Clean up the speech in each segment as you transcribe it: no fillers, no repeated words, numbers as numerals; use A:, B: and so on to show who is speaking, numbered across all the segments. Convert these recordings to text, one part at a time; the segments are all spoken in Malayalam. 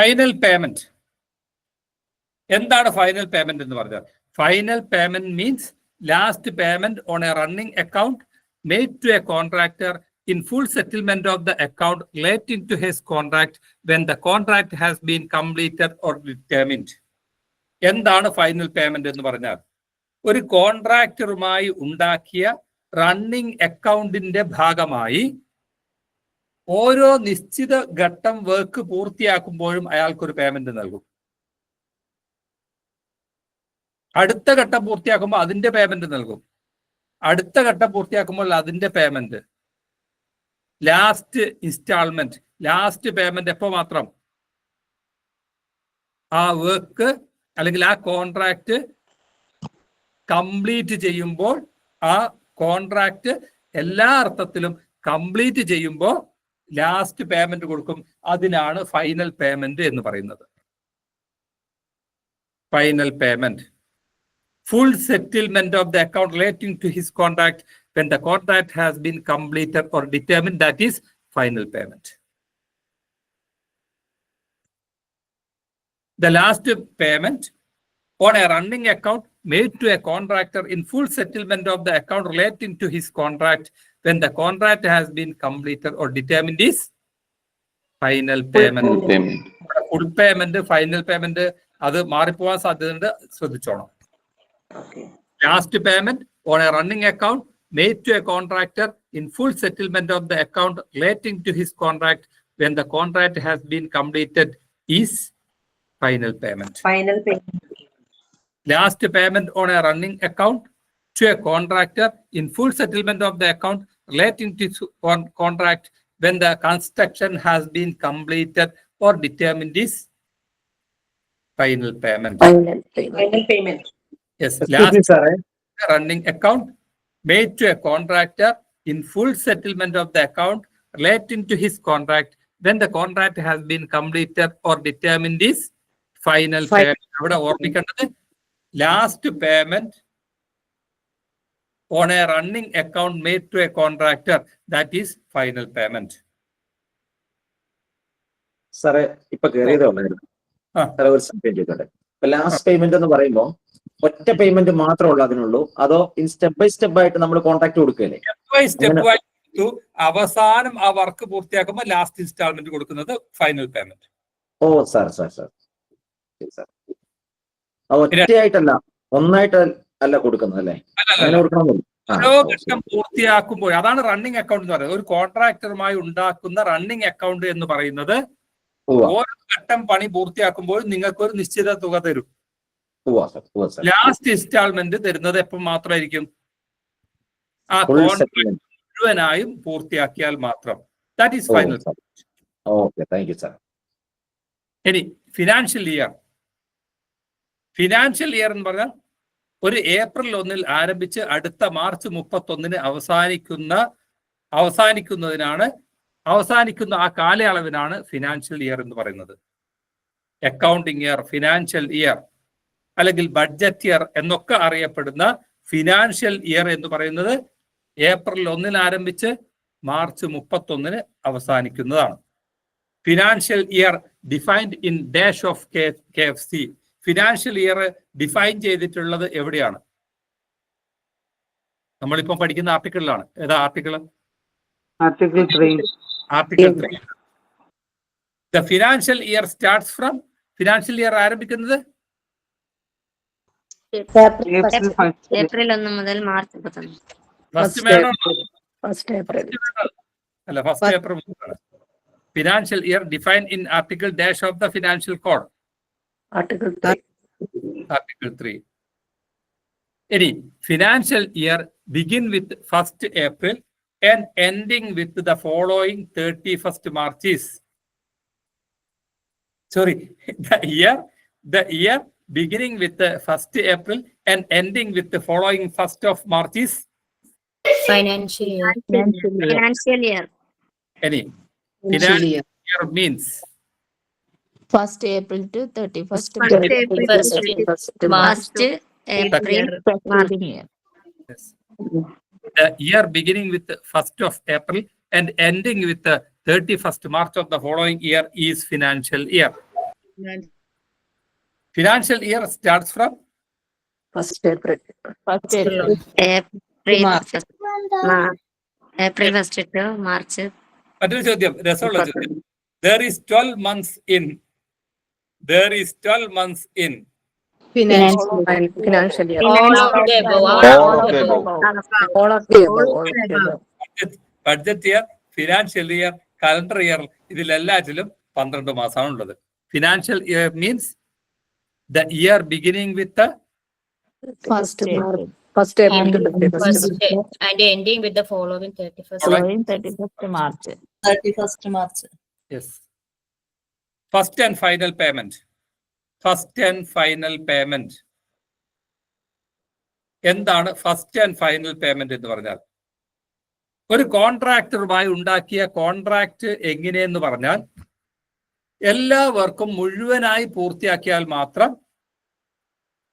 A: Final payment. എന്താണ് ഫൈനൽ പേയ്മെന്റ് എന്ന് പറഞ്ഞാൽ? Final payment means last payment on A running account made to a contractor in full settlement of the account relating to his contract when the contract has been completed or determined. എന്താണ് ഫൈനൽ പേയ്മെന്റ് എന്ന് പറഞ്ഞാൽ? ഒരു കോൺട്രാക്ടറുമായി ഉണ്ടാക്കിയ റണ്ണിംഗ് അക്കൗണ്ടിന്റെ ഭാഗമായി ഓരോ നിശ്ചിത ഘട്ടം വർക്ക് പൂർത്തിയാക്കുമ്പോഴും അയാൾക്കൊരു പേയ്മെന്റ് നൽകും. അടുത്ത ഘട്ടം പൂർത്തിയാക്കുമ്പോൾ അതിന്റെ പേയ്മെന്റ് നൽകും. അടുത്ത ഘട്ടം പൂർത്തിയാക്കുമ്പോൾ അതിന്റെ payment. Last instalment, last payment എപ്പോ മാത്രം? ആ വർക്ക് അല്ലെങ്കിൽ ആ കോൺട്രാക്ട് കംപ്ലീറ്റ് ചെയ്യുമ്പോൾ, ആ കോൺട്രാക്ട് എല്ലാ അർത്ഥത്തിലും കംപ്ലീറ്റ് ചെയ്യുമ്പോൾ ലാസ്റ്റ് പേയ്മെന്റ് കൊടുക്കും. അതിനാണ് ഫൈനൽ പേയ്മെന്റ് എന്ന് പറയുന്നത്. Final payment, full settlement of the account relating to his contract when the contract has been completed or determined, that is final payment. The last payment on a running account made to a contractor in full settlement of the account relating to his contract when the contract has been completed or determined is final payment. Full payment, final payment, അത് മാറിപ്പോവാൻ സാധ്യതയുണ്ട്, ശ്രദ്ധിച്ചോണം. Last payment on a running account made to a contractor in full settlement of the account relating to his contract when the contract has been completed is final payment.
B: Final payment.
A: Last payment on a running account to a contractor in full settlement of the account relating to his contract when the construction has been completed or determined is final payment.
B: Final payment.
A: Yes, last running account made to a contractor in full settlement of the account relating to his contract when the contract has been completed or determined is final payment. അവിടെ ഓർമ്മിക്കേണ്ടത് last payment on a running account made to a contractor, that is final payment.
C: സാറേ ഇപ്പൊ കേറിയതേ ഉള്ളായിരുന്നു. സാറേ ഒരു സംശയം ചോദിക്കട്ടെ. ഇപ്പൊ ലാസ്റ്റ് പേയ്മെന്റ് എന്ന് പറയുമ്പോൾ ഒറ്റ പേയ്മെന്റ് മാത്രമേ അതിനുള്ളൂ, അതോ സ്റ്റെപ്പ് ബൈ സ്റ്റെപ്പ് ആയിട്ട് നമ്മൾ കോൺട്രാക്ട് കൊടുക്കല്ലേ?
A: സ്റ്റെപ്പ് ബൈ സ്റ്റെപ്പ് അവസാനം ആ വർക്ക് പൂർത്തിയാക്കുമ്പോൾ ലാസ്റ്റ് ഇൻസ്റ്റാൾമെന്റ് കൊടുക്കുന്നത് ഫൈനൽ പേയ്മെന്റ്.
C: ഓ സാർ സാർ സാർ സാർ ഒറ്റയായിട്ടല്ല, ഒന്നായിട്ട് അല്ല കൊടുക്കുന്നത് അല്ലേ?
A: ഓരോ ഘട്ടം പൂർത്തിയാക്കുമ്പോൾ, അതാണ് റണ്ണിങ് അക്കൗണ്ട് എന്ന് പറയുന്നത്. ഒരു കോൺട്രാക്ടറുമായി ഉണ്ടാക്കുന്ന റണ്ണിങ് അക്കൗണ്ട് എന്ന് പറയുന്നത് ഓരോ ഘട്ടം പണി പൂർത്തിയാക്കുമ്പോൾ നിങ്ങൾക്ക് ഒരു നിശ്ചിത തുക തരും. ലാസ്റ്റ് ഇൻസ്റ്റാൾമെന്റ് തരുന്നത് എപ്പോൾ മാത്രമായിരിക്കും? ആ കോൺട്രാക്ട് മുഴുവനായും പൂർത്തിയാക്കിയാൽ മാത്രം. That is final. ഇനി ഫിനാൻഷ്യൽ ഇയർ. ഫിനാൻഷ്യൽ ഇയർ എന്ന് പറഞ്ഞാൽ ഒരു ഏപ്രിൽ 1 ആരംഭിച്ച് അടുത്ത മാർച്ച് 31 അവസാനിക്കുന്ന ആ കാലയളവിനാണ് ഫിനാൻഷ്യൽ ഇയർ എന്ന് പറയുന്നത്. അക്കൗണ്ടിങ് ഇയർ, ഫിനാൻഷ്യൽ ഇയർ അല്ലെങ്കിൽ ബഡ്ജറ്റ് ഇയർ എന്നൊക്കെ അറിയപ്പെടുന്ന ഫിനാൻഷ്യൽ ഇയർ എന്ന് പറയുന്നത് ഏപ്രിൽ 1 ആരംഭിച്ച് മാർച്ച് 31 അവസാനിക്കുന്നതാണ്. Financial year defined in dash of KFC. Financial year define ചെയ്തിട്ടുള്ളത് എവിടെയാണ്? നമ്മളിപ്പം പഠിക്കുന്ന ആർട്ടിക്കിളിലാണ്. ഏതാ article?
D: Article 3.
A: Article 3. The financial year starts from, financial year ആരംഭിക്കുന്നത്
E: ഏപ്രിൽ 1 മുതൽ March 31.
A: First April. Financial year defined in article dash of the financial code.
B: Article
A: 3. Any financial year begin with 1st April and ending with the following 31st March is. Sorry, the year beginning with the 1st April and ending with the following 1st of March is
E: Financial year.
A: Any financial year means
F: 1st April to 31st
E: March. April.
A: Yes. The year beginning with the 1st of April and ending with the 31st March of the following year is financial year. Financial year starts from
B: First April.
E: April 1st to March.
A: മറ്റൊരു ചോദ്യം, രസമുള്ള ചോദ്യം. There is 12 months in. There is 12 months in.
B: Financial year.
G: All of the above.
B: All of the above.
A: Budget year, financial year, calendar year, ഇതിലെല്ലാറ്റിലും 12 മാസമാണ് ഉള്ളത്. Financial year means the year beginning with the
B: First April to 31st.
G: And ending with the following 31st.
F: Following 31st March.
G: 31st March.
A: yes. First and final payment. First and final payment. എന്താണ് ഫസ്റ്റ് ആൻഡ് ഫൈനൽ പേയ്മെന്റ് എന്ന് പറഞ്ഞാൽ? ഒരു കോൺട്രാക്ടറുമായി ഉണ്ടാക്കിയ കോൺട്രാക്ട് എങ്ങനെയെന്ന് പറഞ്ഞാൽ എല്ലാ വർക്കും മുഴുവനായി പൂർത്തിയാക്കിയാൽ മാത്രം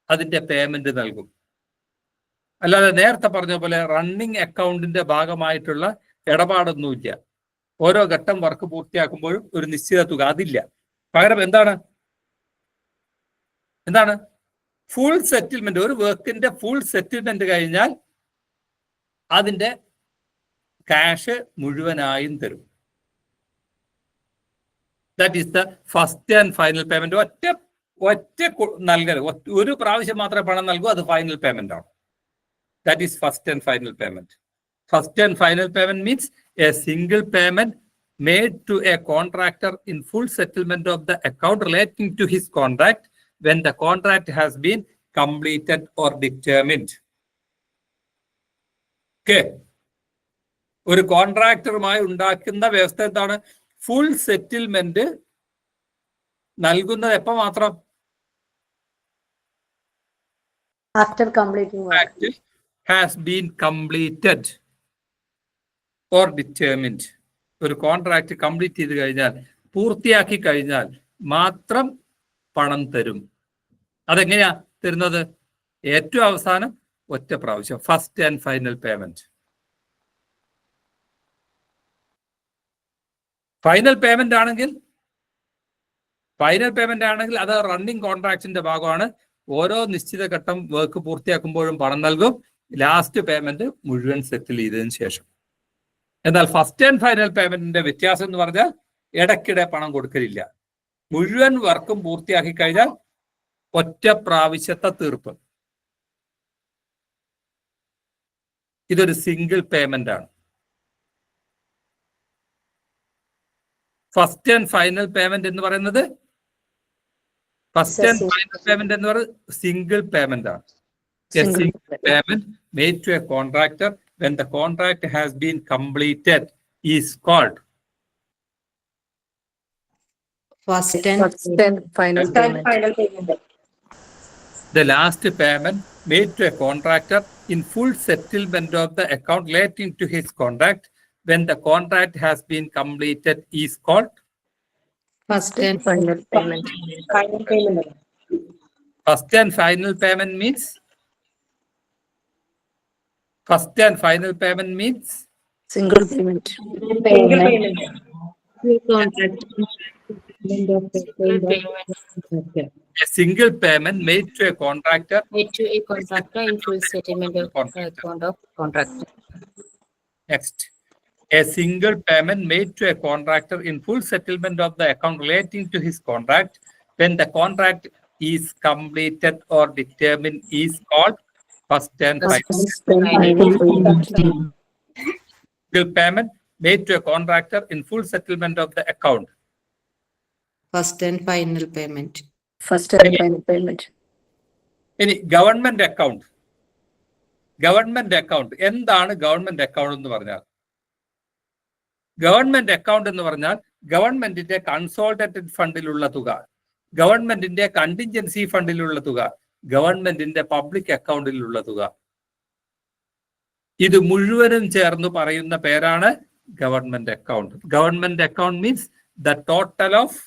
A: അതിന്റെ പേയ്മെന്റ് നൽകും. അല്ലാതെ നേരത്തെ പറഞ്ഞ പോലെ റണ്ണിങ് അക്കൗണ്ടിന്റെ ഭാഗമായിട്ടുള്ള ഇടപാടൊന്നുമില്ല. ഓരോ ഘട്ടം വർക്ക് പൂർത്തിയാക്കുമ്പോഴും ഒരു നിശ്ചിത തുക അതില്ല. പകരം എന്താണ് ഫുൾ സെറ്റിൽമെന്റ്. ഒരു വർക്കിന്റെ ഫുൾ സെറ്റിൽമെന്റ് കഴിഞ്ഞാൽ അതിന്റെ ക്യാഷ് മുഴുവനായും തരും. That is the first and final payment. ഒറ്റ നൽകൽ, ഒരു പ്രാവശ്യം മാത്രമേ പണം നൽകൂ, അത് ഫൈനൽ പേയ്മെന്റ് ആണ്. That is first and final payment. First and final payment means A single payment made to a contractor in full settlement of the account relating to his contract when the contract has been completed or determined. Okay. ഒരു കോൺട്രാക്ടറുമായി ഉണ്ടാക്കുന്ന വ്യവസ്ഥ എന്താണ്? ഫുൾ സെറ്റിൽമെന്റ് നൽകുന്നത് എപ്പോ മാത്രം?
B: After completing work.
A: Has been completed or determined. ഒരു കോൺട്രാക്ട് കംപ്ലീറ്റ് ചെയ്ത് കഴിഞ്ഞാൽ, പൂർത്തിയാക്കി കഴിഞ്ഞാൽ മാത്രം പണം തരും. അതെങ്ങനെയാ തരുന്നത്? ഏറ്റവും അവസാനം ഒറ്റ പ്രാവശ്യം, first and final payment. Final payment ആണെങ്കിൽ അത് റണ്ണിങ് കോൺട്രാക്ടിന്റെ ഭാഗമാണ്. ഓരോ നിശ്ചിത ഘട്ടം വർക്ക് പൂർത്തിയാക്കുമ്പോഴും പണം നൽകും. ലാസ്റ്റ് പേയ്മെന്റ് മുഴുവൻ സെറ്റിൽ ചെയ്തതിനു ശേഷം. എന്നാൽ ഫസ്റ്റ് ആൻഡ് ഫൈനൽ പേയ്മെന്റിന്റെ വ്യത്യാസം എന്ന് പറഞ്ഞാൽ ഇടയ്ക്കിടെ പണം കൊടുക്കലില്ല. മുഴുവൻ വർക്കും പൂർത്തിയാക്കി കഴിഞ്ഞാൽ ഒറ്റ പ്രാവശ്യത്തെ തീർപ്പ്. ഇതൊരു സിംഗിൾ പേയ്മെന്റ് ആണ്. ഫസ്റ്റ് ആൻഡ് ഫൈനൽ പേയ്മെന്റ് എന്ന് പറയുന്നത് സിംഗിൾ പേയ്മെന്റ് ആണ്. A single payment made to a contractor when the contract has been completed is called
B: First and final payment.
A: The last payment made to a contractor in full settlement of the account relating to his contract when the contract has been completed is called
B: First and final payment.
A: First and final payment means
B: Single payment.
A: a single payment made to a contractor
G: Made to a contractor in full settlement of account of contract.
A: Next, a single payment made to a contractor in full settlement of the account relating to his contract when the contract is completed or determined is called first and final. Single payment made to a contractor in full settlement of the account.
H: First and final payment.
B: First and final payment.
A: ഇനി ഗവൺമെന്റ് അക്കൗണ്ട്. എന്താണ് ഗവൺമെന്റ് അക്കൗണ്ട് എന്ന് പറഞ്ഞാൽ? ഗവൺമെന്റ് അക്കൗണ്ട് എന്ന് പറഞ്ഞാൽ ഗവൺമെന്റിന്റെ കൺസോൾട്ടേറ്റഡ് ഫണ്ടിലുള്ള തുക, ഗവൺമെന്റിന്റെ കണ്ടിൻജൻസി ഫണ്ടിലുള്ള തുക, ഗവൺമെന്റിന്റെ പബ്ലിക് അക്കൗണ്ടിലുള്ള തുക, ഇത് മുഴുവനും ചേർന്ന് പറയുന്ന പേരാണ് government account. Government account means the total of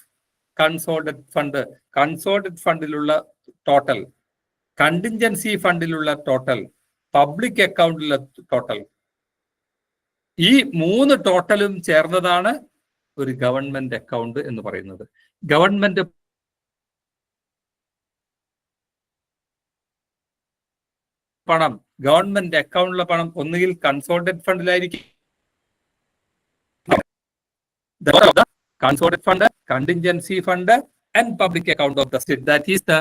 A: consolidated ഫണ്ടിലുള്ള ടോട്ടൽ, കണ്ടിൻജൻസി ഫണ്ടിലുള്ള ടോട്ടൽ, പബ്ലിക് അക്കൗണ്ടിലുള്ള ടോട്ടൽ. ഈ മൂന്ന് ടോട്ടലും ചേർന്നതാണ് ഒരു ഗവൺമെന്റ് അക്കൗണ്ട് എന്ന് പറയുന്നത്. ഗവൺമെന്റ് പണം, ഗവൺമെന്റ് അക്കൗണ്ടിലെ പണം ഒന്നുകിൽ കൺസോൾട്ടേറ്റ് ഫണ്ടിലായിരിക്കും, consolidated fund, contingency fund and public account of the state. That is the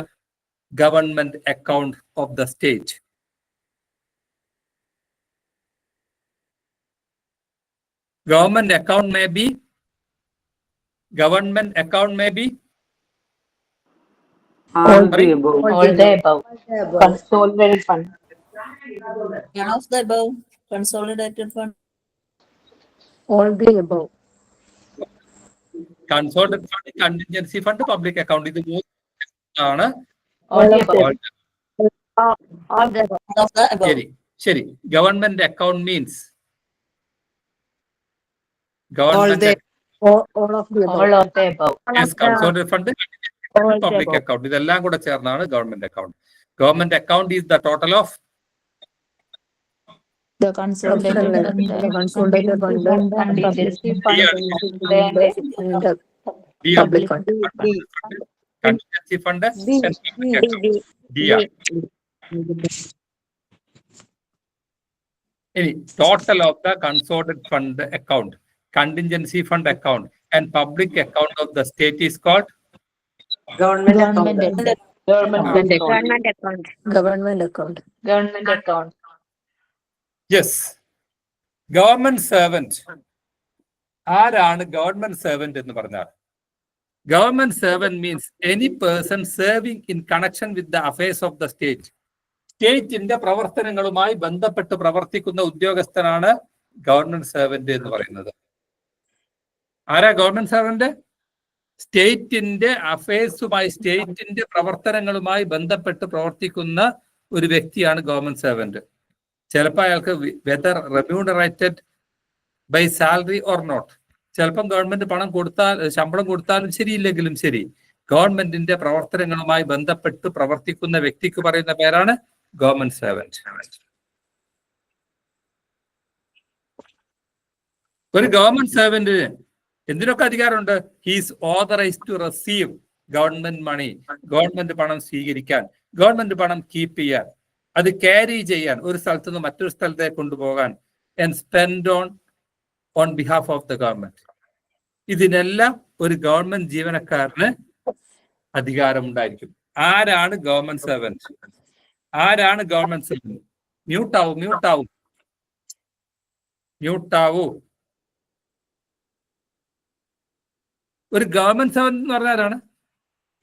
A: government account of the state. Government account may be
D: All the above.
G: All the above. Consolidated fund.
B: None of the above. Consolidated fund. All the above.
A: consolidated fund, contingency fund, public account. ഇത് മൂന്നാണ്.
G: All the above.
E: All the above.
A: ശരി. Government account means
H: All
A: government
H: the
B: All of the above.
G: All of the above.
A: yes, consolidated fund,
E: All the
A: public
E: above.
A: account. ഇതെല്ലാം കൂടെ ചേർന്നാണ് government account. Government account is the total of
F: The consolidated fund,
B: The consolidated fund,
G: Contingency fund.
B: and the public fund.
A: contingency fund and public account. DR. ഇനി total of the consolidated fund account, contingency fund account and public account of the state is called
F: government account.
G: Government account.
E: Government account.
B: Government account.
G: Government account.
A: yes. Government servant. ആരാണ് ഗവൺമെന്റ് സെർവന്റ് എന്ന് പറഞ്ഞാൽ? Government servant means any person serving in connection with the affairs of the state. സ്റ്റേറ്റിന്റെ പ്രവർത്തനങ്ങളുമായി ബന്ധപ്പെട്ട് പ്രവർത്തിക്കുന്ന ഉദ്യോഗസ്ഥനാണ് ഗവൺമെന്റ് സെർവന്റ് എന്ന് പറയുന്നത്. ആരാ ഗവൺമെന്റ് സെർവന്റ്? സ്റ്റേറ്റിന്റെ അഫയേഴ്സുമായി, സ്റ്റേറ്റിന്റെ പ്രവർത്തനങ്ങളുമായി ബന്ധപ്പെട്ട് പ്രവർത്തിക്കുന്ന ഒരു വ്യക്തിയാണ് ഗവൺമെന്റ് സെർവന്റ്. ചിലപ്പോൾ അയാൾക്ക് whether remunerated by salary or not, ചിലപ്പം ഗവൺമെന്റ് പണം കൊടുത്താൽ, ശമ്പളം കൊടുത്താലും ശരിയില്ലെങ്കിലും ശരി, ഗവൺമെന്റിന്റെ പ്രവർത്തനങ്ങളുമായി ബന്ധപ്പെട്ട് പ്രവർത്തിക്കുന്ന വ്യക്തിക്ക് പറയുന്ന പേരാണ് ഗവൺമെന്റ് സെർവന്റ്. ഒരു ഗവൺമെന്റ് സെർവന്റിന് എന്തിനൊക്കെ അധികാരമുണ്ട്? He's authorised to receive government money, government പണം സ്വീകരിക്കാൻ, ഗവൺമെന്റ് പണം കീപ്പ് ചെയ്യാൻ, അത് ക്യാരി ചെയ്യാൻ, ഒരു സ്ഥലത്ത് നിന്ന് മറ്റൊരു സ്ഥലത്തേക്ക് കൊണ്ടുപോകാൻ, and spend on behalf of the government. ഇതിനെല്ലാം ഒരു ഗവൺമെന്റ് ജീവനക്കാരന് അധികാരമുണ്ടായിരിക്കും. ആരാണ് ഗവൺമെന്റ് സെർവന്റ്? ആരാണ് ഗവൺമെന്റ് സെർവന്റ്? മ്യൂട്ടാവൂ. ഒരു ഗവൺമെന്റ് സെർവന്റ് എന്ന് പറഞ്ഞാൽ ആരാണ്?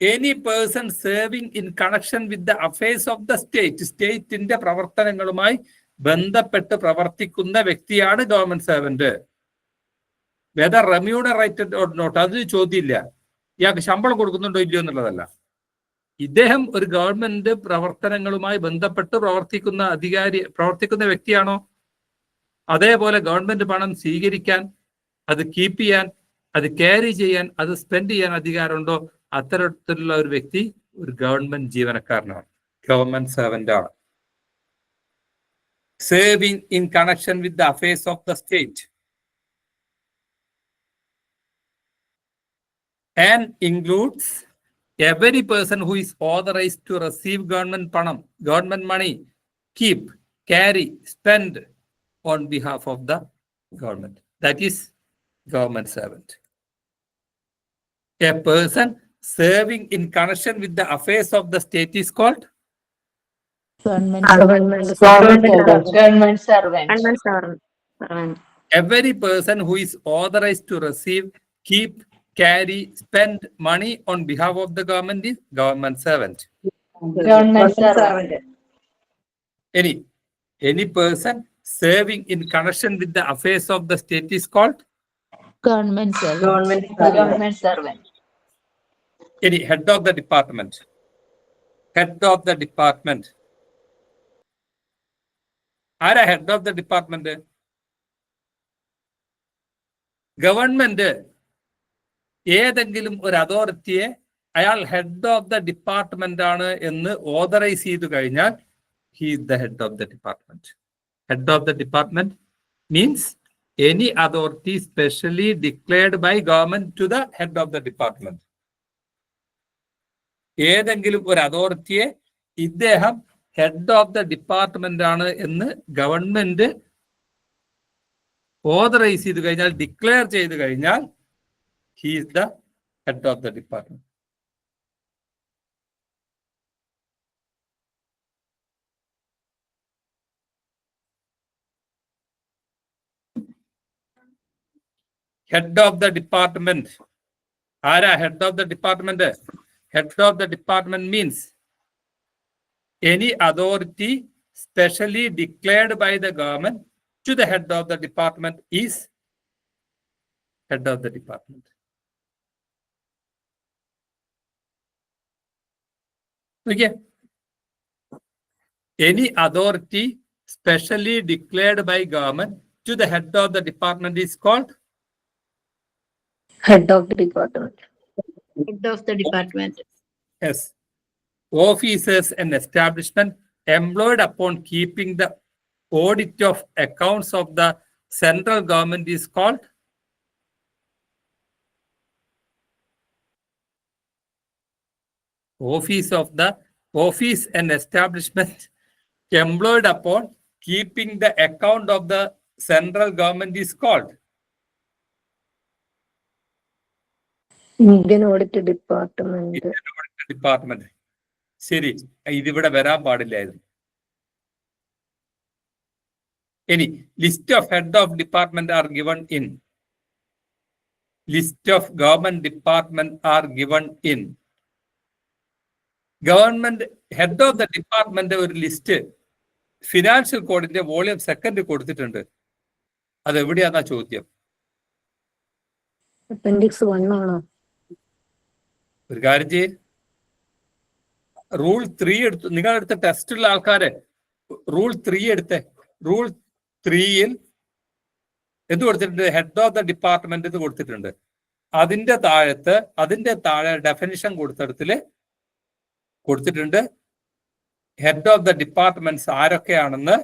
A: Any person serving in connection with the affairs of the state. സ്റ്റേറ്റിന്റെ പ്രവർത്തനങ്ങളുമായി ബന്ധപ്പെട്ട് പ്രവർത്തിക്കുന്ന വ്യക്തിയാണ് government servant. Whether remunerated or not, അത് ചോദ്യമില്ല. ഇയാൾക്ക് ശമ്പളം കൊടുക്കുന്നുണ്ടോ ഇല്ലയോ എന്നുള്ളതല്ല. ഇദ്ദേഹം ഒരു ഗവൺമെന്റ് പ്രവർത്തനങ്ങളുമായി ബന്ധപ്പെട്ട് പ്രവർത്തിക്കുന്ന വ്യക്തിയാണോ? അതേപോലെ ഗവൺമെന്റ് പണം സ്വീകരിക്കാൻ, അത് കീപ്പ് ചെയ്യാൻ, അത് ക്യാരി ചെയ്യാൻ, അത് സ്പെൻഡ് ചെയ്യാൻ അധികാരമുണ്ടോ? അത്തരത്തിലുള്ള ഒരു വ്യക്തി ഒരു ഗവൺമെന്റ് ജീവനക്കാരനാണ്, ഗവൺമെന്റ് സെർവന്റ് ആണ്. Serving in connection with the affairs of the state and includes every person who is authorized to receive government money, keep, carry, spend on behalf of the government. That is government servant. A person serving in connection with the affairs of the state is called
F: Government
E: Servant.
A: every person who is authorized to receive, keep, carry, spend money on behalf of the government is government servant.
G: Government servant.
A: Any person serving in connection with the affairs of the state is called
F: government servant.
G: Government servant.
A: any head of the department. ആരാ head of the department? Government ഏതെങ്കിലും ഒരു അതോറിറ്റിയെ അയാൾ ഹെഡ് ഓഫ് ദ ഡിപ്പാർട്ട്മെന്റ് ആണ് എന്ന് ഓതറൈസ് ചെയ്തു കഴിഞ്ഞാൽ he is the head of the department. Head of the department means any authority specially declared by government to the head of the department. ഏതെങ്കിലും ഒരു അതോറിറ്റിയെ ഇദ്ദേഹം ഹെഡ് ഓഫ് ദ ഡിപ്പാർട്ട്മെന്റ് ആണ് എന്ന് ഗവൺമെന്റ് ഓതറൈസ് ചെയ്ത് കഴിഞ്ഞാൽ, ഡിക്ലെയർ ചെയ്ത് കഴിഞ്ഞാൽ, he is the head of the department. Head of the department ആരാ? Head of the department. Head of the department means any authority specially declared by the government to the head of the department is head of the department. Okay. Any authority specially declared by government to the head of the department is called
B: Head of the department.
G: Head of the department.
A: yes. Officers and establishment employed upon keeping the audit of accounts of the central government is called office and establishment employed upon keeping the account of the central government is called
B: Indian Audit Department.
A: Department. ശരി, ഇതിവിടെ വരാൻ പാടില്ലായിരുന്നു. ഇനി list of head of department are given in, list of government department are given in. Government head of the department ഒരു ലിസ്റ്റ് ഫിനാൻഷ്യൽ കോഡിന്റെ വോളിയം 2 കൊടുത്തിട്ടുണ്ട്. അത് എവിടെയാന്നാ ചോദ്യം.
B: Appendix 1 ആണോ?
A: ഒരു കാര്യം ചെയ്യ്, റൂൾ 3 എടുത്തു. നിങ്ങളെടുത്ത ടെസ്റ്റുള്ള ആൾക്കാരെ റൂൾ 3 എടുത്തേ. റൂൾ 3യിൽ എന്ത് കൊടുത്തിട്ടുണ്ട്? ഹെഡ് ഓഫ് ദ ഡിപ്പാർട്ട്മെന്റ് എന്ന് കൊടുത്തിട്ടുണ്ട്. അതിന്റെ താഴെ ഡെഫിനിഷൻ കൊടുത്തിടത്തില് കൊടുത്തിട്ടുണ്ട് ഹെഡ് ഓഫ് ദ ഡിപ്പാർട്ട്മെന്റ്സ് ആരൊക്കെയാണെന്ന്.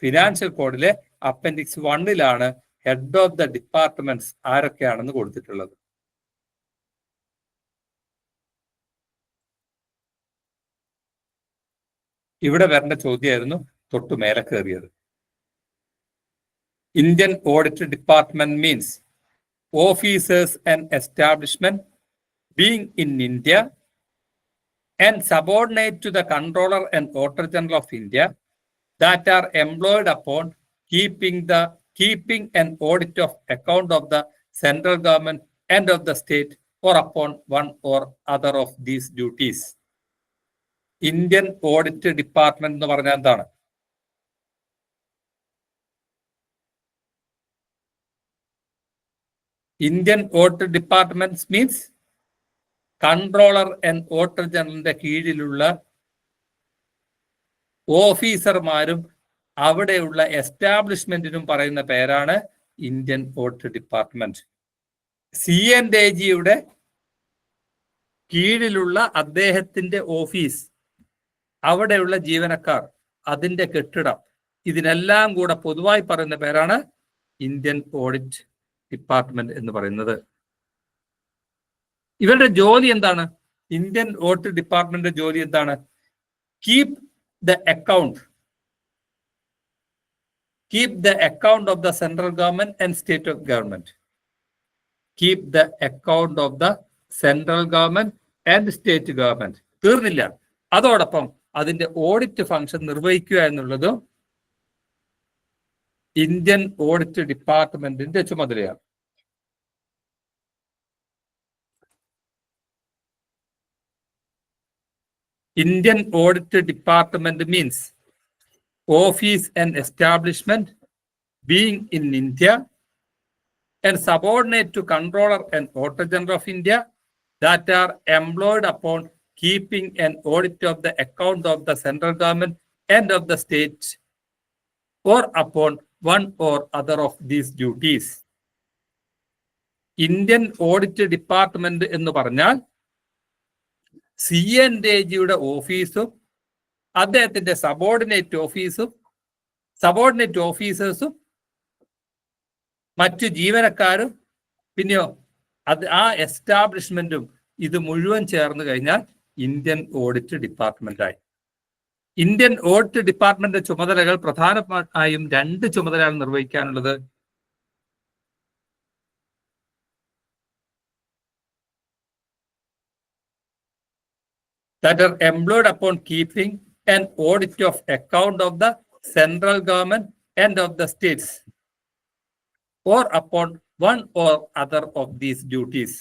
A: ഫിനാൻഷ്യൽ കോഡിലെ അപ്പൻഡിക്സ് 1ലാണ് ഹെഡ് ഓഫ് ദ ഡിപ്പാർട്ട്മെന്റ്സ് ആരൊക്കെയാണെന്ന് കൊടുത്തിട്ടുള്ളത്. ഇവിടെ വരേണ്ട ചോദ്യമായിരുന്നു തൊട്ടു മേലെ കയറിയത്. Indian audit department means officers and establishment being in India and subordinate to the Controller and Auditor General of India that are employed upon keeping an audit of account of the central government and of the state or upon one or other of these duties. Indian Audit Department എന്ന് പറഞ്ഞാൽ എന്താണ്? Indian Audit Department means controller and auditor ജനറലിന്റെ കീഴിലുള്ള ഓഫീസർമാരും അവിടെയുള്ള എസ്റ്റാബ്ലിഷ്മെന്റിനും പറയുന്ന പേരാണ് ഇന്ത്യൻ ഓഡിറ്റ് ഡിപ്പാർട്ട്മെന്റ്. CNAGയുടെ കീഴിലുള്ള അദ്ദേഹത്തിന്റെ ഓഫീസ്, അവിടെയുള്ള ജീവനക്കാർ, അതിന്റെ കെട്ടിടം, ഇതിനെല്ലാം കൂടെ പൊതുവായി പറയുന്ന പേരാണ് ഇന്ത്യൻ ഓഡിറ്റ് ഡിപ്പാർട്ട്മെന്റ് എന്ന് പറയുന്നത്. ഇവരുടെ ജോലി എന്താണ്? ഇന്ത്യൻ ഓഡിറ്റ് ഡിപ്പാർട്ട്മെന്റിന്റെ ജോലി എന്താണ്? Keep the account of the central government and state of government. Keep the account of the central government and state government. തീർന്നില്ല, അതോടൊപ്പം അതിന്റെ ഓഡിറ്റ് ഫംഗ്ഷൻ നിർവഹിക്കുക എന്നുള്ളതും ഇന്ത്യൻ ഓഡിറ്റ് ഡിപ്പാർട്ട്മെന്റിന്റെ ചുമതലയാണ്. Indian Audit Department means office and establishment being in India and subordinate to Controller and Auditor General of India that are employed upon keeping an audit of the account of the central government and of the state or upon one or other of these duties. Indian Audit Department എന്ന് പറഞ്ഞാൽ CNAGയുടെ ഓഫീസും അദ്ദേഹത്തിന്റെ സബോർഡിനേറ്റ് ഓഫീസേഴ്സും മറ്റു ജീവനക്കാരും പിന്നെയോ ആ എസ്റ്റാബ്ലിഷ്മെന്റും ഇത് മുഴുവൻ ചേർന്ന് കഴിഞ്ഞാൽ ഇന്ത്യൻ ഓഡിറ്റ് ഡിപ്പാർട്ട്മെന്റായി. ഇന്ത്യൻ ഓഡിറ്റ് ഡിപ്പാർട്ട്മെന്റ് ചുമതലകൾ പ്രധാനമായും 2 ചുമതലയാണ് നിർവഹിക്കാനുള്ളത്. That are employed upon keeping an audit of account of the central government and of the states, or upon one or other of these duties.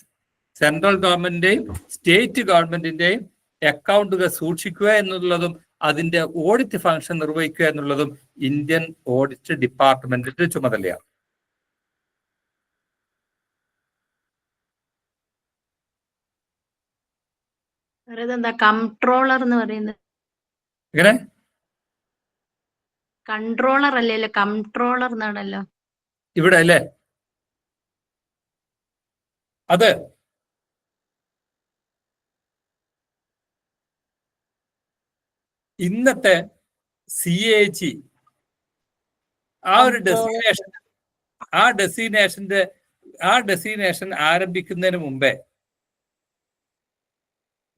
A: Central ഗവൺമെന്റിന്റെയും സ്റ്റേറ്റ് ഗവൺമെന്റിന്റെയും അക്കൗണ്ടുകൾ സൂക്ഷിക്കുക എന്നുള്ളതും അതിന്റെ ഓഡിറ്റ് ഫംഗ്ഷൻ നിർവഹിക്കുക എന്നുള്ളതും ഇന്ത്യൻ ഓഡിറ്റ് ഡിപ്പാർട്ട്മെന്റിന്റെ ചുമതലയാണ്.
G: ഇതെന്താ കൺട്രോളർ എന്ന് പറയുന്നത്?
A: എങ്ങനെ?
G: കൺട്രോളർ അല്ലല്ലോ, കൺട്രോളർ എന്നാണല്ലോ
A: ഇവിടെ അല്ലേ? അത് ഇന്നത്തെ CAG ആ ഒരു ഡെസിഗ്നേഷൻ ആരംഭിക്കുന്നതിന് മുമ്പേ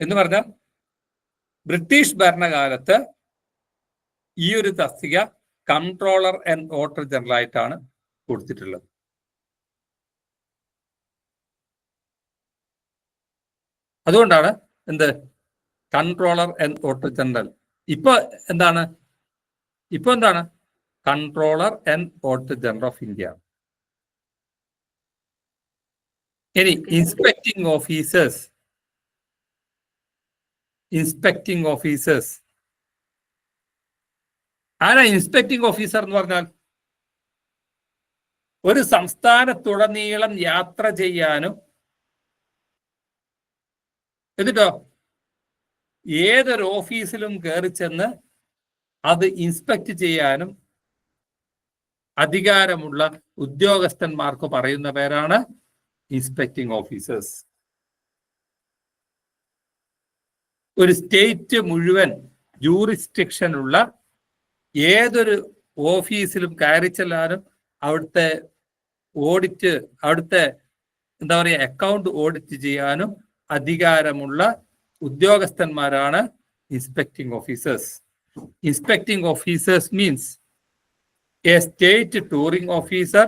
A: എന്ന് പറഞ്ഞാൽ ബ്രിട്ടീഷ് ഭരണകാലത്ത് ഈ ഒരു തസ്തിക കൺട്രോളർ ആൻഡ് ഓഡിറ്റർ ജനറൽ ആയിട്ടാണ് കൊടുത്തിട്ടുള്ളത്. അതുകൊണ്ടാണ് എന്ത് കൺട്രോളർ ആൻഡ് ഓഡിറ്റർ ജനറൽ. ഇപ്പൊ എന്താണ് controller and auditor general of India. ഇനി ഇൻസ്പെക്ടിംഗ് ഓഫീസേഴ്സ് ആരാ ഇൻസ്പെക്ടിംഗ് ഓഫീസർ എന്ന് പറഞ്ഞാൽ? ഒരു സംസ്ഥാനത്തുടനീളം യാത്ര ചെയ്യാനും എന്നിട്ടോ ഏതൊരു ഓഫീസിലും കയറി ചെന്ന് അത് ഇൻസ്പെക്ട് ചെയ്യാനും അധികാരമുള്ള ഉദ്യോഗസ്ഥന്മാർക്ക് പറയുന്ന പേരാണ് ഇൻസ്പെക്ടിംഗ് ഓഫീസേഴ്സ്. ഒരു സ്റ്റേറ്റ് മുഴുവൻ ജൂറിസ്ഡിക്ഷനുള്ള ഏതൊരു ഓഫീസിലും കയറി ചെല്ലാനും അവിടുത്തെ അക്കൗണ്ട് ഓഡിറ്റ് ചെയ്യാനും അധികാരമുള്ള ഉദ്യോഗസ്ഥന്മാരാണ് inspecting officers. Inspecting officers means a state touring officer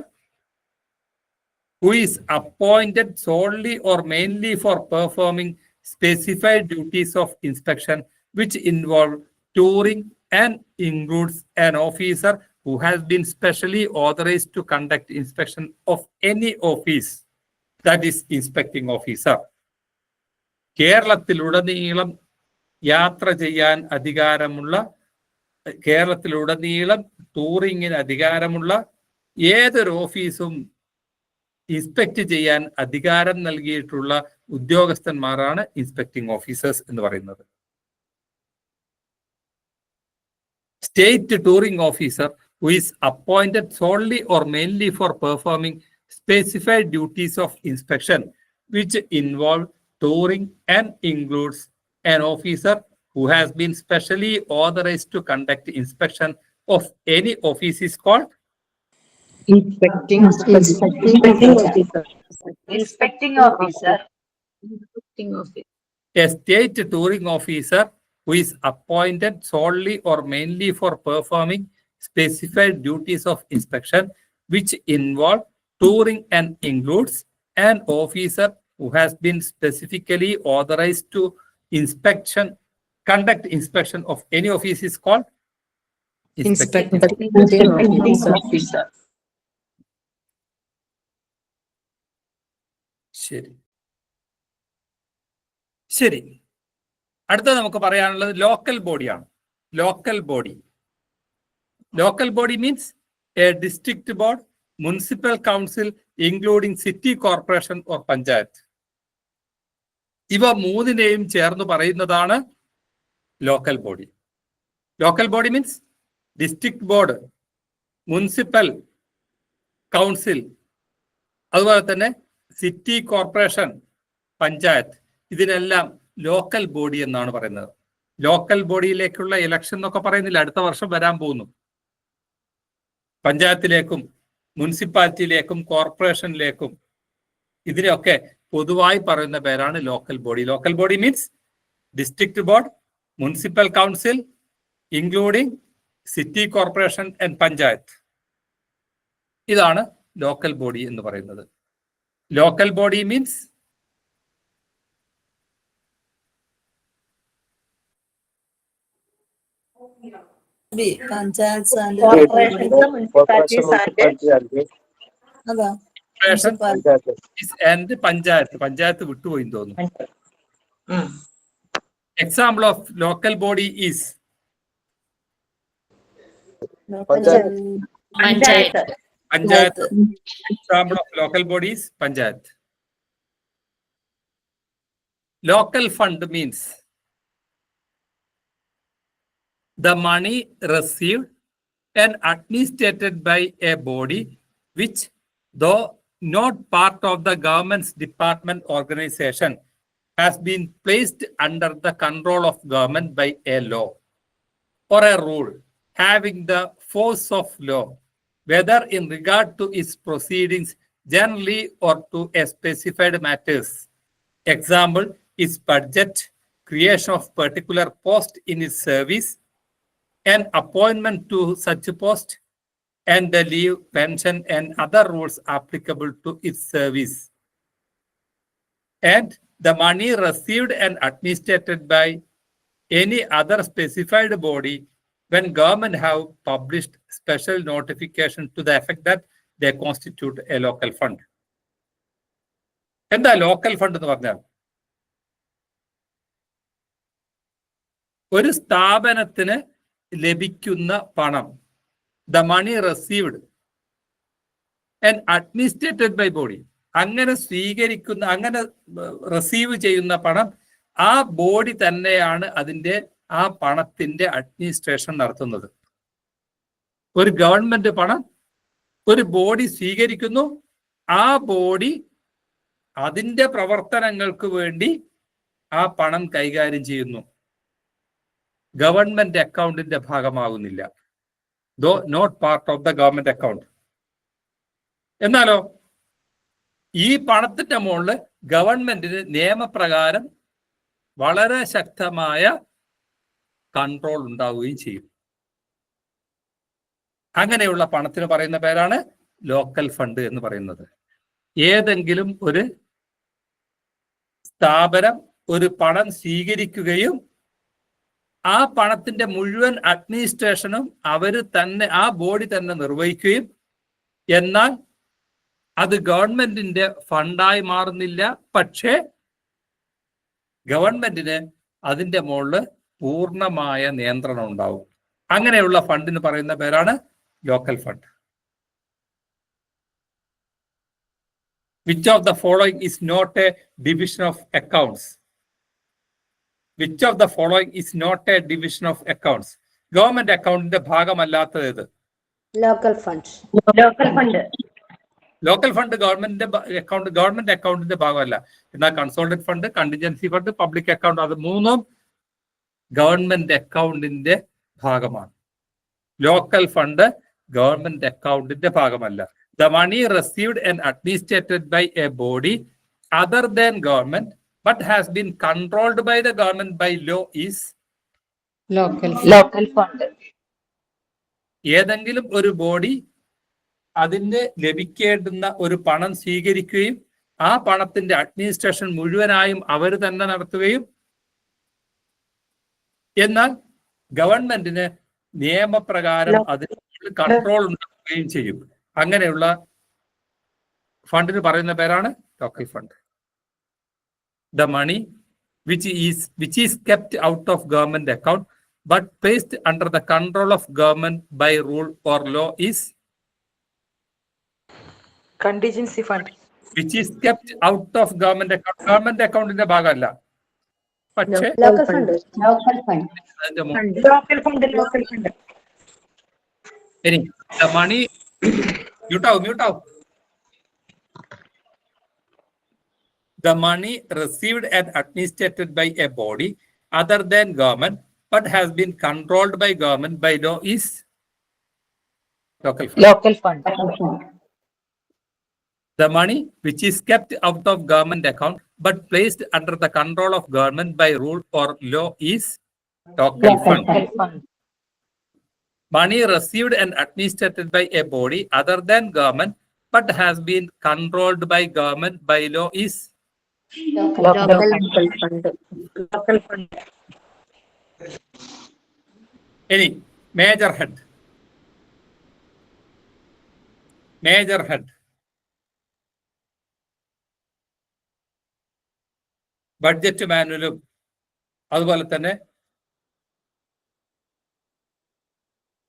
A: who is appointed solely or mainly for performing specified duties of inspection which involve touring and includes an officer who has been specially authorized to conduct inspection of any office, that is inspecting officer. കേരളത്തിലുടനീളം യാത്ര ചെയ്യാൻ അധികാരമുള്ള, കേരളത്തിലുടനീളം ടൂറിങ്ങിന് അധികാരമുള്ള ഏതൊരു ഓഫീസും ഇൻസ്പെക്ട് ചെയ്യാൻ അധികാരം നൽകിയിട്ടുള്ള ഉദ്യോഗസ്ഥന്മാരാണ് ഇൻസ്പെക്ടിംഗ് ഓഫീസേഴ്സ് എന്ന് പറയുന്നത്. State touring officer who is appointed solely or mainly for performing specified duties of inspection which involve touring and includes an officer who has been specially authorized to conduct inspection of any office is called
H: Inspecting officer.
A: A state touring officer who is appointed solely or mainly for performing specified duties of inspection which involve touring and includes an officer who has been specifically authorized to conduct inspection of any office is called inspecting
H: officer.
A: ശരി. അടുത്ത നമുക്ക് പറയാനുള്ളത് ലോക്കൽ ബോഡിയാണ്. Local body means a district board, municipal council including city corporation or panchayat. ഇവ മൂന്നിനെയും ചേർന്ന് പറയുന്നതാണ് local body. Local body means district board, municipal council, അതുപോലെ തന്നെ സിറ്റി കോർപ്പറേഷൻ, പഞ്ചായത്ത്. ഇതിനെല്ലാം ലോക്കൽ ബോഡി എന്നാണ് പറയുന്നത്. ലോക്കൽ ബോഡിയിലേക്കുള്ള ഇലക്ഷൻ എന്നൊക്കെ പറയുന്നില്ല, അടുത്ത വർഷം വരാൻ പോകുന്നു. പഞ്ചായത്തിലേക്കും മുനിസിപ്പാലിറ്റിയിലേക്കും കോർപ്പറേഷനിലേക്കും ഇതിനെയൊക്കെ പൊതുവായി പറയുന്ന പേരാണ് local body. Local body means district board, municipal council, including city corporation and panchayat. ഇതാണ് ലോക്കൽ ബോഡി എന്ന് പറയുന്നത്. Local body means
F: panchayat
A: and panchayat വിട്ടുപോയി തോന്നുന്നു. Example of local body is
G: panchayat.
A: Panchayat. Example of local body is panchayat. Local fund means the money received and administered by a body which, though not part of the government's department organization, has been placed under the control of government by a law or a rule having the force of law, whether in regard to its proceedings generally or to a specified matters. Example is budget, creation of particular post in its service, an appointment to such post, and the leave, pension, and other rules applicable to its service. And the money received and administered by any other specified body when government have published special notification to the effect that they constitute a local fund. എന്താ ലോക്കൽ ഫണ്ട് എന്ന് പറഞ്ഞാൽ ഒരു സ്ഥാപനത്തിന് ലഭിക്കുന്ന പണം, the money received and administered by body, അങ്ങനെ സ്വീകരിക്കുന്ന, അങ്ങനെ റിസീവ് ചെയ്യുന്ന പണം ആ ബോഡി തന്നെയാണ് അതിൻ്റെ ആ പണത്തിന്റെ അഡ്മിനിസ്ട്രേഷൻ നടത്തുന്നത്. ഒരു ഗവൺമെന്റ് പണം ഒരു ബോഡി സ്വീകരിക്കുന്നു, ആ ബോഡി അതിൻ്റെ പ്രവർത്തനങ്ങൾക്ക് വേണ്ടി ആ പണം കൈകാര്യം ചെയ്യുന്നു. ഗവൺമെന്റ് അക്കൗണ്ടിന്റെ ഭാഗമാകുന്നില്ല, though not part of the government account. എന്നാലോ ഈ പണത്തിന്റെ മുകളിൽ ഗവൺമെന്റിന് നിയമപ്രകാരം വളരെ ശക്തമായ കൺട്രോൾ ഉണ്ടാവുകയും ചെയ്യും. അങ്ങനെയുള്ള പണത്തിന് പറയുന്ന പേരാണ് ലോക്കൽ ഫണ്ട് എന്ന് പറയുന്നത്. ഏതെങ്കിലും ഒരു സ്ഥാപനം ഒരു പണം സ്വീകരിക്കുകയും ആ പണത്തിന്റെ മുഴുവൻ അഡ്മിനിസ്ട്രേഷനും അവര് തന്നെ, ആ ബോഡി തന്നെ നിർവഹിക്കുകയും, എന്നാൽ അത് ഗവൺമെന്റിന്റെ ഫണ്ടായി മാറുന്നില്ല, പക്ഷേ ഗവൺമെന്റിന് അതിന്റെ മുകളിൽ പൂർണ്ണമായ നിയന്ത്രണം ഉണ്ടാവും. അങ്ങനെയുള്ള ഫണ്ടിന് പറയുന്ന പേരാണ് local fund. Which of the following is not a division of accounts? Which of the following is not a division of accounts? Government അക്കൗണ്ടിന്റെ ഭാഗമല്ലാത്തത് ഏത്?
G: Local fund.
H: Local fund.
A: Local fund government അക്കൗണ്ടിന്റെ ഭാഗമല്ല. എന്നാൽ consolidate fund, contingency fund, public account, അത് മൂന്നും ഗവൺമെന്റ് അക്കൗണ്ടിന്റെ ഭാഗമാണ്. ലോക്കൽ ഫണ്ട് ഗവൺമെന്റ് അക്കൗണ്ടിന്റെ ഭാഗമല്ല. The money received and administered by a body other than government but has been controlled by the government by law is
H: local fund.
A: ഏതെങ്കിലും ഒരു ബോഡി അതിന് ലഭിക്കേണ്ടുന്ന ഒരു പണം സ്വീകരിക്കുകയും ആ പണത്തിന്റെ അഡ്മിനിസ്ട്രേഷൻ മുഴുവനായും അവർ തന്നെ നടത്തുകയും, എന്നാൽ ഗവൺമെന്റിന് നിയമപ്രകാരം അതിന് കൺട്രോൾ ഉണ്ടാക്കുകയും ചെയ്യും. അങ്ങനെയുള്ള ഫണ്ടിന് പറയുന്ന പേരാണ് local fund. The money which is kept out of government account but placed under the control of government by rule or law is
H: contingency fund.
A: Which is kept out of government account. Government account ന്റെ ഭാഗമല്ല, പക്ഷേ
G: ലോക്കൽ ഫണ്ട്.
H: Local fund.
A: ഇനി the money mute out. The money received and administered by a body other than government but has been controlled by government by law is local fund. The money which is kept out of government account but placed under the control of government by rule or law is local fund. Money received and administered by a body other than government but has been controlled by government by law is
E: Local
B: fund.
H: Local fund.
A: any major head. Major head. Budget മാനുവലും അതുപോലെ തന്നെ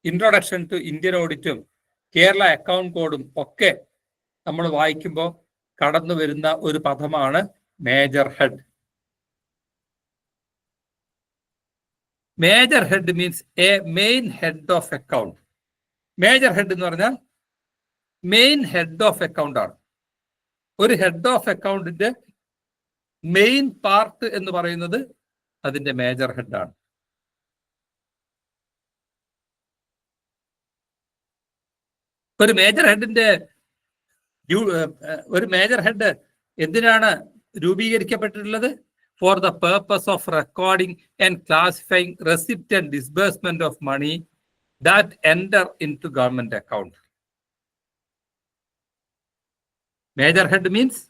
A: ഇൻട്രൊഡക്ഷൻ ടു ഇന്ത്യൻ ഓഡിറ്റും കേരള അക്കൗണ്ട് കോഡും ഒക്കെ നമ്മൾ വായിക്കുമ്പോൾ കടന്നു വരുന്ന ഒരു പദമാണ് major head. Major head means a main head of account. Major head എന്ന് പറഞ്ഞാൽ മെയിൻ ഹെഡ് ഓഫ് അക്കൗണ്ട് ആണ്. ഒരു ഹെഡ് ഓഫ് അക്കൗണ്ടിന്റെ മെയിൻ പാർട്ട് എന്ന് പറയുന്നത് അതിന്റെ മേജർ ഹെഡ് ആണ്. ഒരു മേജർ ഹെഡ് എന്തിനാണ് രൂപീകരിക്കപ്പെട്ടിട്ടുള്ളത്? For the purpose of recording and classifying receipt and disbursement of money that enter into government account. Major head means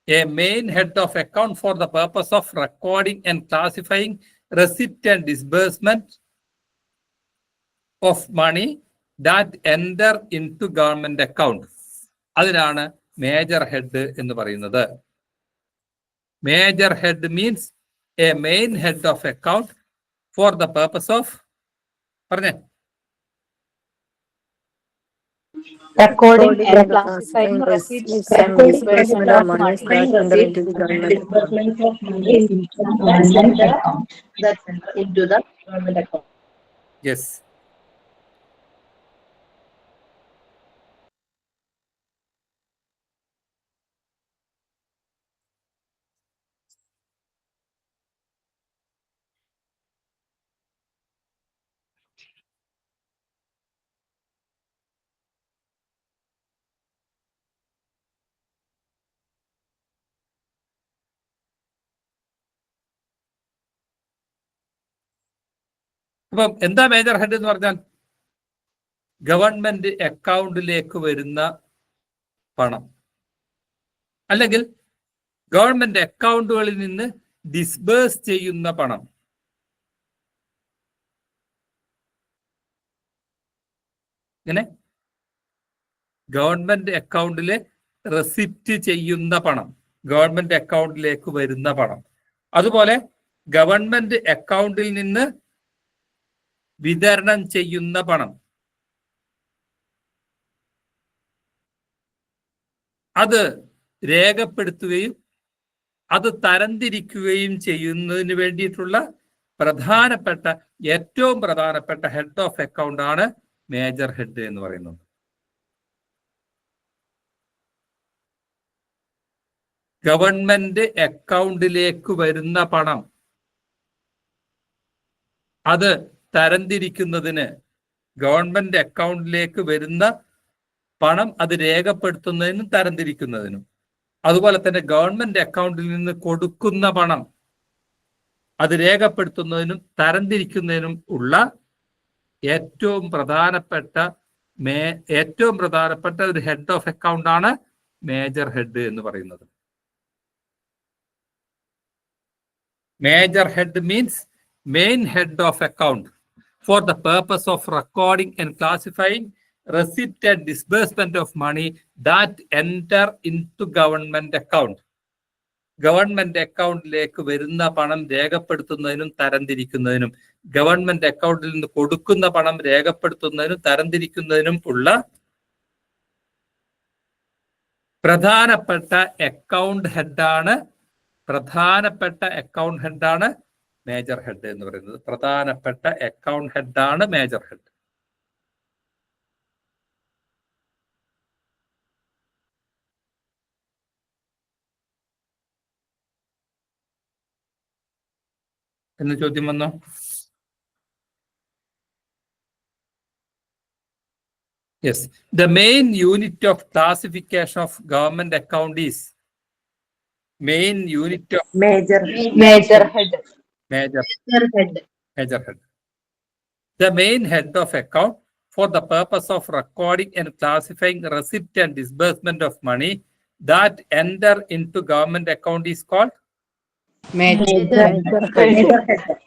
A: a main head of account for the purpose of recording and classifying receipt and disbursement of money that enter into government account. അതിനാണ് മേജർ ഹെഡ് എന്ന് പറയുന്നത്. Major head means a main head of account for the purpose of പറഞ്ഞേ
H: Recording and classifying receipts and disbursement of money that's into the government account.
A: Yes. അപ്പം എന്താ മേജർ ഹെഡ് എന്ന് പറഞ്ഞാൽ ഗവൺമെന്റ് അക്കൗണ്ടിലേക്ക് വരുന്ന പണം അല്ലെങ്കിൽ ഗവൺമെന്റ് അക്കൗണ്ടുകളിൽ നിന്ന് ഡിസ്ബേഴ്സ് ചെയ്യുന്ന പണം. ഇങ്ങനെ ഗവൺമെന്റ് അക്കൗണ്ടിലെ റെസിപ്റ്റ് ചെയ്യുന്ന പണം, ഗവൺമെന്റ് അക്കൗണ്ടിലേക്ക് വരുന്ന പണം, അതുപോലെ ഗവൺമെന്റ് അക്കൗണ്ടിൽ നിന്ന് വിതരണം ചെയ്യുന്ന പണം, അത് രേഖപ്പെടുത്തുകയും അത് തരംതിരിക്കുകയും ചെയ്യുന്നതിന് വേണ്ടിയിട്ടുള്ള ഏറ്റവും പ്രധാനപ്പെട്ട ഹെഡ് ഓഫ് അക്കൗണ്ട് ആണ് മേജർ ഹെഡ് എന്ന് പറയുന്നത്. ഗവൺമെന്റ് അക്കൗണ്ടിലേക്ക് വരുന്ന പണം അത് തരംതിരിക്കുന്നതിന്, ഗവൺമെന്റ് അക്കൗണ്ടിലേക്ക് വരുന്ന പണം അത് രേഖപ്പെടുത്തുന്നതിനും തരംതിരിക്കുന്നതിനും, അതുപോലെ തന്നെ ഗവൺമെന്റ് അക്കൗണ്ടിൽ നിന്ന് കൊടുക്കുന്ന പണം അത് രേഖപ്പെടുത്തുന്നതിനും തരംതിരിക്കുന്നതിനും ഉള്ള ഏറ്റവും പ്രധാനപ്പെട്ട ഒരു ഹെഡ് ഓഫ് അക്കൗണ്ട് ആണ് മേജർ ഹെഡ് എന്ന് പറയുന്നത്. Major head means main head of account for the purpose of recording and classifying receipt and disbursement of money that enter into government account. Government അക്കൗണ്ടിലേക്ക് വരുന്ന പണം രേഖപ്പെടുത്തുന്നതിനും തരംതിരിക്കുന്നതിനും, ഗവൺമെന്റ് അക്കൗണ്ടിൽ നിന്ന് കൊടുക്കുന്ന പണം രേഖപ്പെടുത്തുന്നതിനും തരംതിരിക്കുന്നതിനും ഉള്ള പ്രധാനപ്പെട്ട അക്കൗണ്ട് ഹെഡാണ് മേജർ ഹെഡ് എന്ന് പറയുന്നത്. പ്രധാനപ്പെട്ട അക്കൗണ്ട് ഹെഡാണ് മേജർ ഹെഡ്. എന്ന് ചോദ്യം വന്നോ? Yes. The main unit of classification of government account is main unit of
H: Major head.
A: major
H: Head.
A: head. The main head of account for the purpose of recording and classifying receipt and disbursement of money that enter into government account is called
H: Major head.